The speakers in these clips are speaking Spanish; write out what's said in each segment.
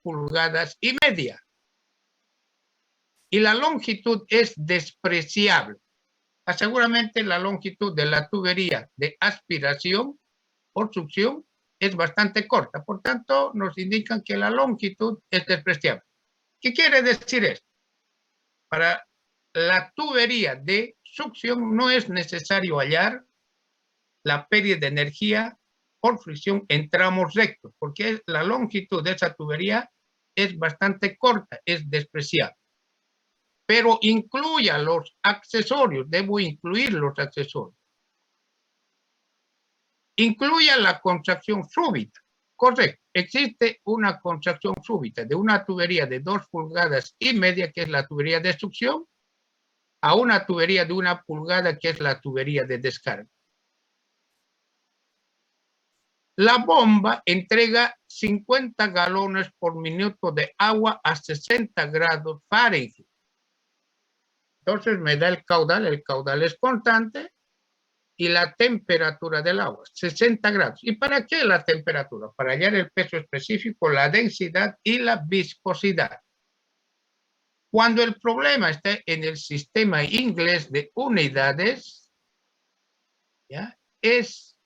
pulgadas y media. Y la longitud es despreciable. Seguramente la longitud de la tubería de aspiración o succión es bastante corta. Por tanto, nos indican que la longitud es despreciable. ¿Qué quiere decir esto? Para la tubería de succión no es necesario hallar la pérdida de energía por fricción en tramos rectos, porque la longitud de esa tubería es bastante corta, es despreciable. Pero incluya los accesorios, debo incluir los accesorios. Incluya la contracción súbita. Correcto, existe una contracción súbita de una tubería de 2 pulgadas y media, que es la tubería de succión, a una tubería de 1 pulgada, que es la tubería de descarga. La bomba entrega 50 galones por minuto de agua a 60 grados Fahrenheit. Entonces me da el caudal es constante, y la temperatura del agua, 60 grados. ¿Y para qué la temperatura? Para hallar el peso específico, la densidad y la viscosidad. Cuando el problema está en el sistema inglés de unidades, ¿ya?, es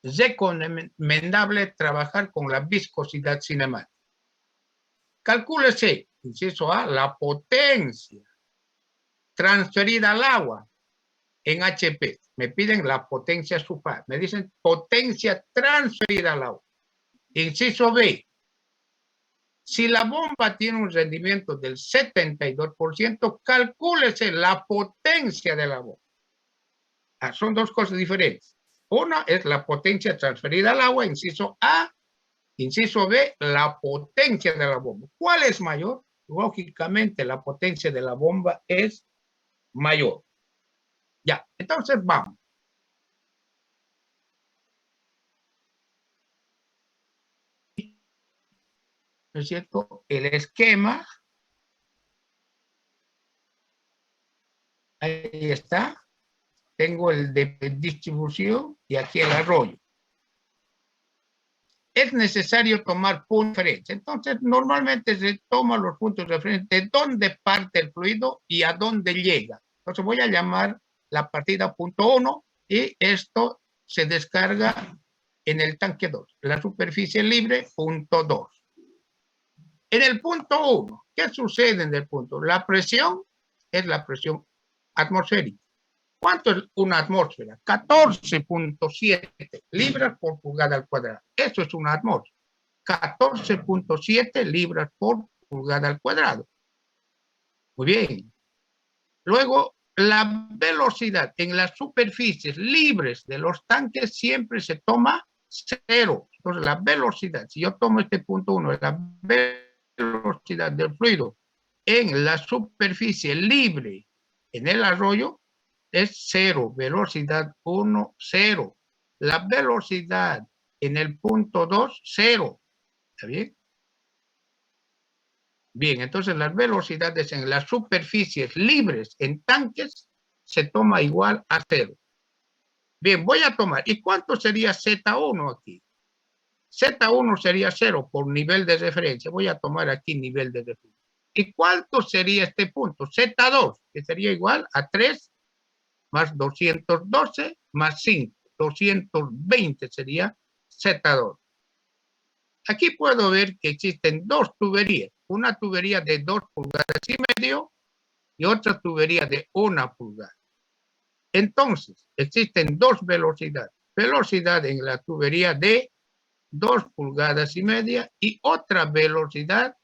recomendable trabajar con la viscosidad cinemática. Calcúlese, inciso A, la potencia transferida al agua en HP. Me piden la potencia SUPA. Me dicen potencia transferida al agua. Inciso B. Si la bomba tiene un rendimiento del 72%, calcúlese la potencia de la bomba. Son dos cosas diferentes. Una es la potencia transferida al agua, inciso A. Inciso B, la potencia de la bomba. ¿Cuál es mayor? Lógicamente, la potencia de la bomba es mayor. Ya, entonces vamos. ¿No es cierto? El esquema. Ahí está. Tengo el de distribución y aquí el arroyo. Es necesario tomar puntos de referencia. Entonces, normalmente se toman los puntos de referencia de dónde parte el fluido y a dónde llega. Entonces, voy a llamar la partida punto 1 y esto se descarga en el tanque 2. La superficie libre, punto 2. En el punto 1, ¿qué sucede en el punto? La presión es la presión atmosférica. ¿Cuánto es una atmósfera? 14.7 libras por pulgada al cuadrado. Eso es una atmósfera. 14.7 libras por pulgada al cuadrado. Muy bien. Luego, la velocidad en las superficies libres de los tanques siempre se toma 0. Entonces, la velocidad, si yo tomo este punto 1, la velocidad del fluido en la superficie libre en el arroyo es 0, velocidad 1, 0. La velocidad en el punto 2, 0. ¿Está bien? Bien, entonces las velocidades en las superficies libres en tanques se toma igual a 0. Bien, voy a tomar. ¿Y cuánto sería Z1 aquí? Z1 sería 0 por nivel de referencia. Voy a tomar aquí nivel de referencia. ¿Y cuánto sería este punto? Z2, que sería igual a 3 más 212 más 5. 220 sería Z2. Aquí puedo ver que existen dos tuberías. Una tubería de 2 pulgadas y medio y otra tubería de 1 pulgada. Entonces, existen dos velocidades. Velocidad en la tubería de 2 pulgadas y media y otra velocidad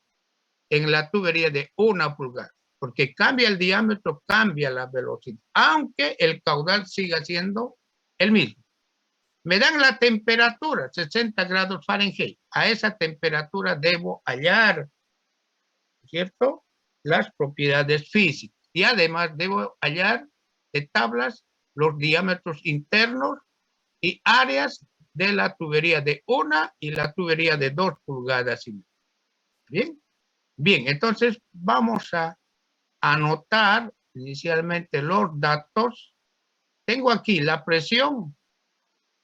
en la tubería de 1 pulgada. Porque cambia el diámetro, cambia la velocidad, aunque el caudal siga siendo el mismo. Me dan la temperatura, 60 grados Fahrenheit. A esa temperatura debo hallar, ¿cierto?, las propiedades físicas. Y además debo hallar de tablas los diámetros internos y áreas de la tubería de 1 y la tubería de 2 pulgadas y media. ¿Bien? Bien, entonces vamos a anotar inicialmente los datos. Tengo aquí la presión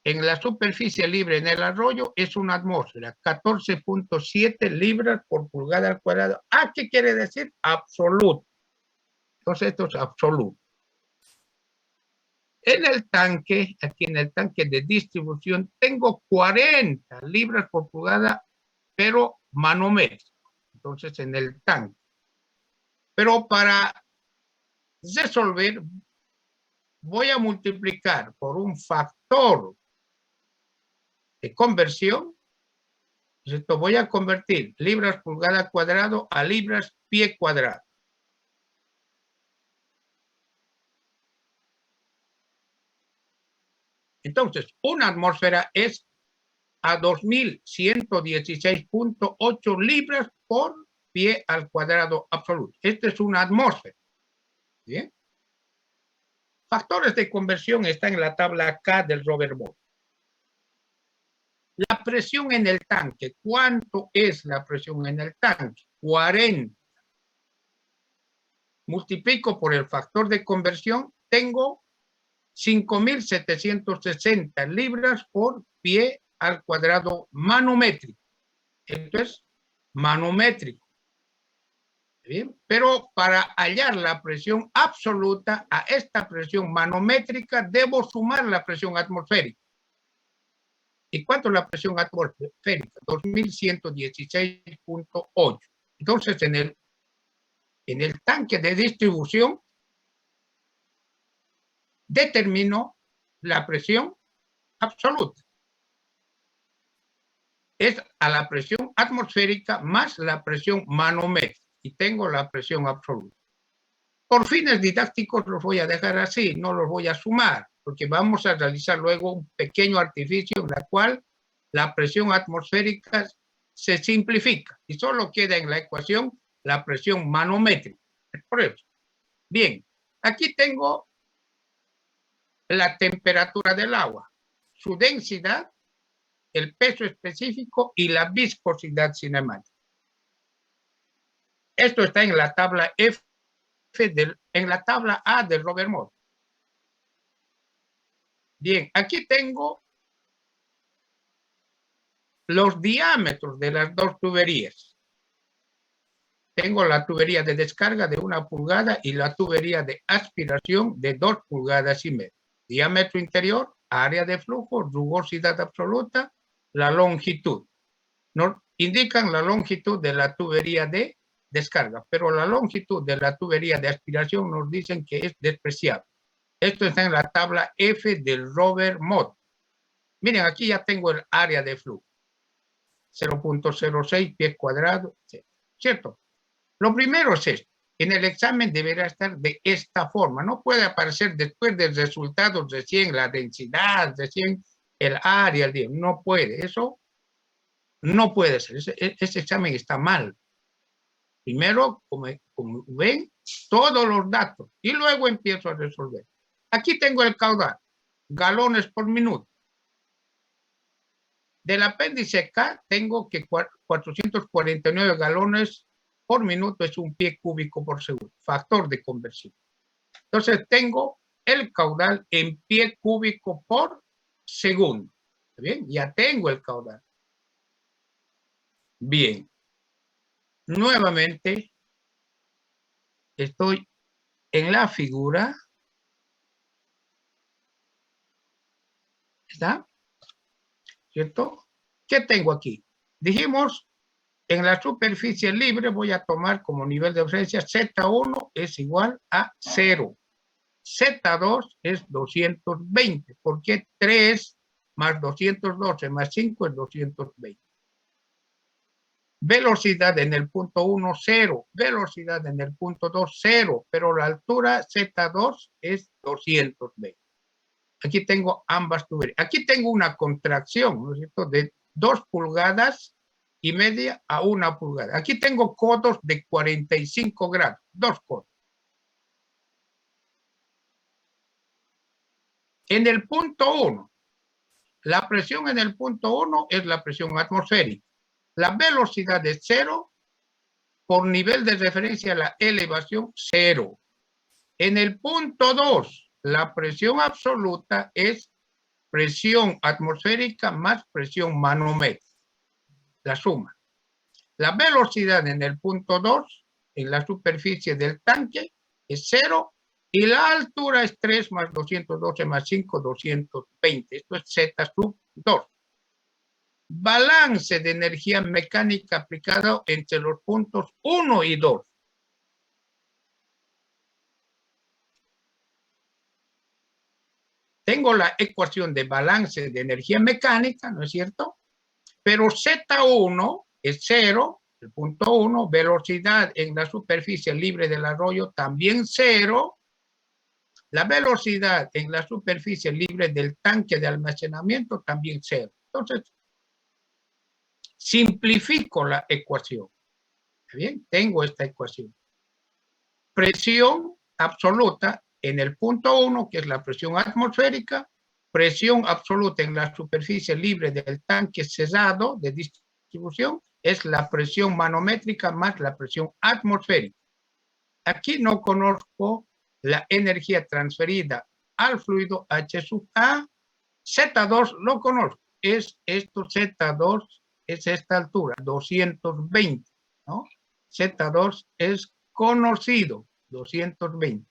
en la superficie libre en el arroyo es una atmósfera, 14.7 libras por pulgada al cuadrado. ¿Ah, qué quiere decir? Absoluto. Entonces esto es absoluto. En el tanque, aquí en el tanque de distribución, tengo 40 libras por pulgada, pero manométrico. Entonces en el tanque. Pero para resolver, voy a multiplicar por un factor de conversión. Esto voy a convertir libras pulgada cuadrado a libras pie cuadrado. Entonces, una atmósfera es a 2116.8 libras por pie al cuadrado absoluto. Esta es una atmósfera. ¿Bien? Factores de conversión están en la tabla K del Robert Bosch. La presión en el tanque. ¿Cuánto es la presión en el tanque? 40. Multiplico por el factor de conversión, tengo 5.760 libras por pie al cuadrado manométrico. Esto es manométrico. ¿Bien? Pero para hallar la presión absoluta a esta presión manométrica, debo sumar la presión atmosférica. ¿Y cuánto es la presión atmosférica? 2116.8. Entonces, en el tanque de distribución, determino la presión absoluta. Es a la presión atmosférica más la presión manométrica. Y tengo la presión absoluta. Por fines didácticos los voy a dejar así, no los voy a sumar, porque vamos a realizar luego un pequeño artificio en la cual la presión atmosférica se simplifica y solo queda en la ecuación la presión manométrica. Por eso. Bien, aquí tengo la temperatura del agua, su densidad, el peso específico y la viscosidad cinemática. Esto está en la tabla F, en la tabla A del Robert Bosch. Bien, aquí tengo los diámetros de las dos tuberías. Tengo la tubería de descarga de 1 pulgada y la tubería de aspiración de 2,5 pulgadas. Diámetro interior, área de flujo, rugosidad absoluta, la longitud. Nos indican la longitud de la tubería de descarga, pero la longitud de la tubería de aspiración nos dicen que es despreciable. Esto está en la tabla F del Robert Bosch. Miren, aquí ya tengo el área de flujo. 0.06 pies cuadrados, ¿cierto? Lo primero es esto. En el examen deberá estar de esta forma. No puede aparecer después del resultado recién la densidad, recién el área. No puede. Eso no puede ser. Ese examen está mal. Primero, como ven, todos los datos y luego empiezo a resolver. Aquí tengo el caudal, galones por minuto. Del apéndice K tengo que 449 galones por minuto es un pie cúbico por segundo, factor de conversión. Entonces tengo el caudal en pie cúbico por segundo. ¿Bien? Ya tengo el caudal. Bien. Nuevamente estoy en la figura. ¿Está? ¿Cierto? ¿Qué tengo aquí? Dijimos, en la superficie libre voy a tomar como nivel de referencia Z1 es igual a 0. Z2 es 220, porque 3 más 212 más 5 es 220. Velocidad en el punto 1, 0. Velocidad en el punto 2, 0. Pero la altura Z2 es 220. Aquí tengo ambas tuberías. Aquí tengo una contracción, ¿no es cierto?, de 2,5 pulgadas a 1 pulgada. Aquí tengo codos de 45 grados, 2 codos. En el punto 1, la presión en el punto 1 es la presión atmosférica. La velocidad es 0, por nivel de referencia la elevación 0. En el punto 2, la presión absoluta es presión atmosférica más presión manométrica. La suma. La velocidad en el punto 2, en la superficie del tanque, es 0 y la altura es 3 más 212 más 5, 220. Esto es Z sub 2. Balance de energía mecánica aplicado entre los puntos 1 y 2. Tengo la ecuación de balance de energía mecánica, ¿no es cierto? Pero Z1 es 0, el punto 1, velocidad en la superficie libre del arroyo también 0, la velocidad en la superficie libre del tanque de almacenamiento también 0. Entonces, simplifico la ecuación. Bien, tengo esta ecuación. Presión absoluta en el punto 1, que es la presión atmosférica, presión absoluta en la superficie libre del tanque cerrado de distribución, es la presión manométrica más la presión atmosférica. Aquí no conozco la energía transferida al fluido H sub A. Z2 lo conozco. Es esto, Z2 es esta altura, 220, ¿no? Z2 es conocido, 220.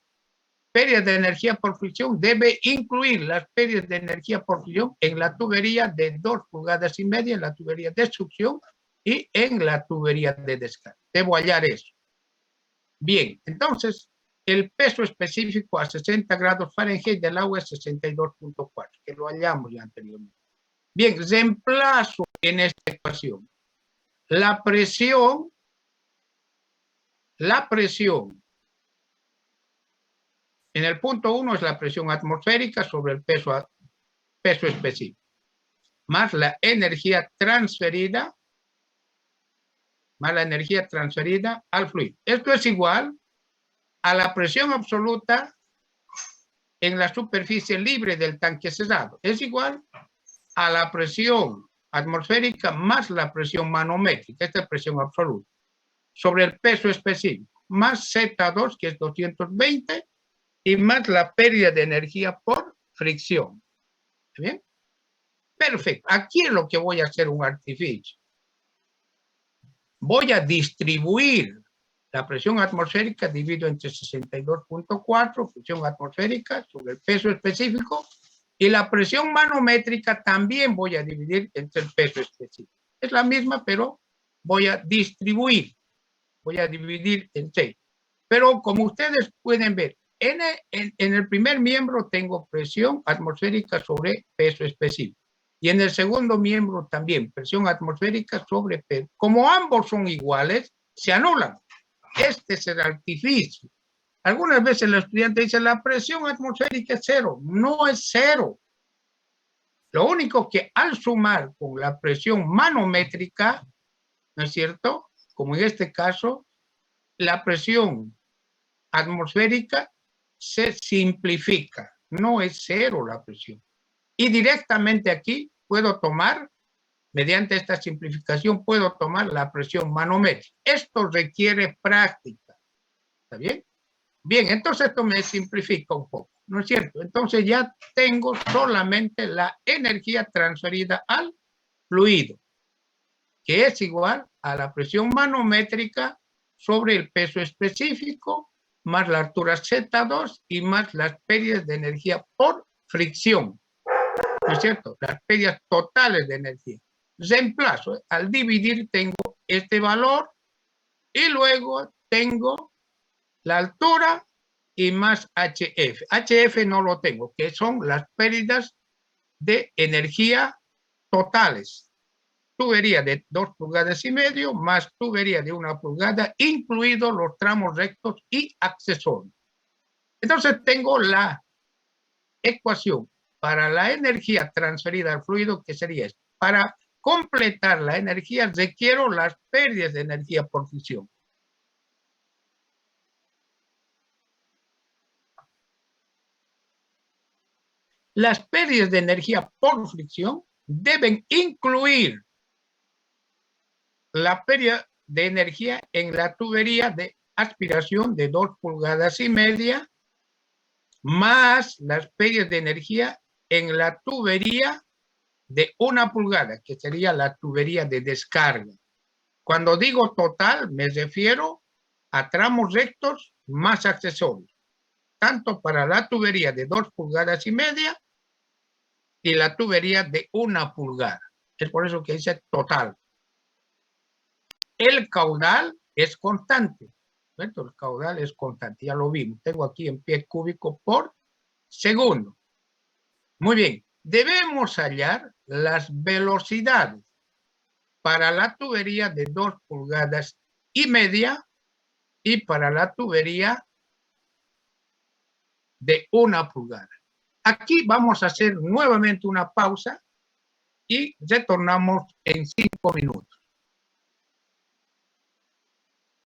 Pérdida de energía por fricción debe incluir las pérdidas de energía por fricción en la tubería de 2,5 pulgadas, en la tubería de succión y en la tubería de descarga. Debo hallar eso. Bien, entonces, el peso específico a 60 grados Fahrenheit del agua es 62.4, que lo hallamos ya anteriormente. Bien, reemplazo en esta ecuación la presión en el punto 1 es la presión atmosférica sobre el peso específico, más la energía transferida, al fluido. Esto es igual a la presión absoluta en la superficie libre del tanque cerrado. Es igual a la presión atmosférica más la presión manométrica, esta es presión absoluta, sobre el peso específico, más Z2, que es 220, y más la pérdida de energía por fricción. ¿Bien? Perfecto. Aquí es lo que voy a hacer un artificio. Voy a distribuir la presión atmosférica, divido entre 62.4, presión atmosférica sobre el peso específico, y la presión manométrica también voy a dividir entre el peso específico. Es la misma, pero voy a distribuir, voy a dividir en 6. Pero como ustedes pueden ver, en el primer miembro tengo presión atmosférica sobre peso específico. Y en el segundo miembro también, presión atmosférica sobre peso. Como ambos son iguales, se anulan. Este es el artificio. Algunas veces el estudiante dice, la presión atmosférica es 0. No es 0. Lo único que al sumar con la presión manométrica, ¿no es cierto? Como en este caso, la presión atmosférica se simplifica. No es 0 la presión. Y directamente aquí puedo tomar, mediante esta simplificación, puedo tomar la presión manométrica. Esto requiere práctica. ¿Está bien? Bien, entonces esto me simplifica un poco, ¿no es cierto? Entonces ya tengo solamente la energía transferida al fluido, que es igual a la presión manométrica sobre el peso específico, más la altura Z2 y más las pérdidas de energía por fricción. ¿No es cierto? Las pérdidas totales de energía. Reemplazo, al dividir tengo este valor y luego tengo la altura y más HF. HF no lo tengo, que son las pérdidas de energía totales. Tubería de 2,5 pulgadas más tubería de 1 pulgada, incluidos los tramos rectos y accesorios. Entonces tengo la ecuación para la energía transferida al fluido, que sería esto. Para completar la energía requiero las pérdidas de energía por fricción. Las pérdidas de energía por fricción deben incluir la pérdida de energía en la tubería de aspiración de 2,5 pulgadas más las pérdidas de energía en la tubería de 1 pulgada, que sería la tubería de descarga. Cuando digo total, me refiero a tramos rectos más accesorios, tanto para la tubería de 2,5 pulgadas y la tubería de 1 pulgada. Es por eso que dice total. El caudal es constante. ¿Cierto? El caudal es constante, ya lo vimos. Tengo aquí en pies cúbicos por segundo. Muy bien. Debemos hallar las velocidades para la tubería de 2,5 pulgadas y para la tubería de 1 pulgada. Aquí vamos a hacer nuevamente una pausa y retornamos en 5 minutos.